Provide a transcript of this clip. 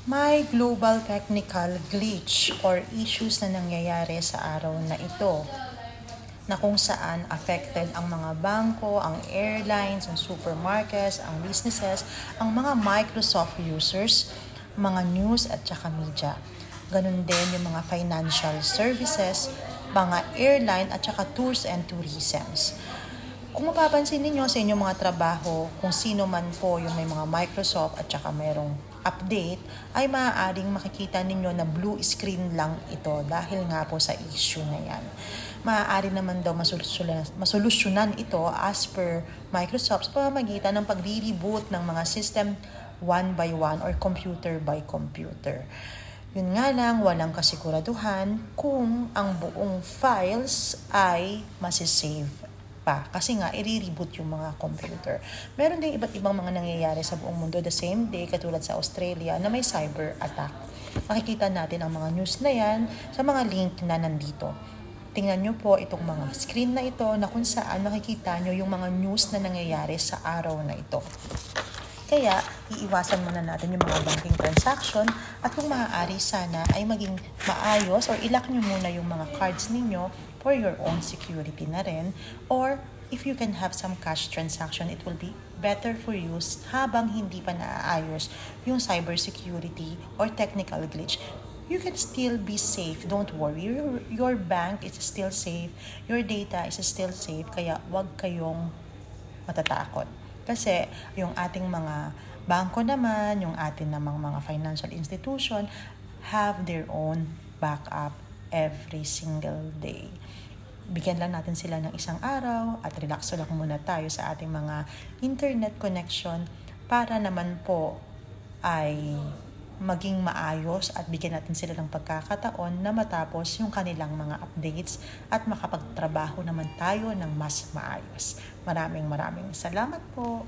May global technical glitch or issues na nangyayari sa araw na ito na kung saan affected ang mga bangko, ang airlines, ang supermarkets, ang businesses, ang mga Microsoft users, mga news at saka media. Ganun din yung mga financial services, mga airline at saka tours and tourisms. Kung mapapansin ninyo sa inyong mga trabaho, kung sino man po yung may mga Microsoft at saka mayroong update, ay maaaring makikita ninyo na blue screen lang ito dahil nga po sa issue na yan. Maaari naman daw masolusyonan ito as per Microsoft sa pamamagitan ng pagre-reboot ng mga system one by one or computer by computer. Yun nga lang, walang kasiguraduhan kung ang buong files ay masisave pa. Kasi nga, i-reboot yung mga computer. Meron din iba't ibang mga nangyayari sa buong mundo the same day, katulad sa Australia, na may cyber attack. Makikita natin ang mga news na yan sa mga link na nandito. Tingnan nyo po itong mga screen na ito na kung saan makikita nyo yung mga news na nangyayari sa araw na ito. Kaya, iiwasan muna natin yung mga banking transaction at kung maaari sana ay maging maayos or ilock nyo muna yung mga cards ninyo for your own security na rin. Or, if you can have some cash transaction, it will be better for you habang hindi pa naaayos yung cybersecurity or technical glitch. You can still be safe. Don't worry. Your bank is still safe. Your data is still safe. Kaya wag kayong matatakot. Kasi yung ating mga bangko naman, yung ating namang mga financial institution have their own backup every single day. Bigyan lang natin sila ng isang araw at relax lang muna tayo sa ating mga internet connection para naman po ay maging maayos at bigyan natin sila ng pagkakataon na matapos yung kanilang mga updates at makapagtrabaho naman tayo ng mas maayos. Maraming salamat po.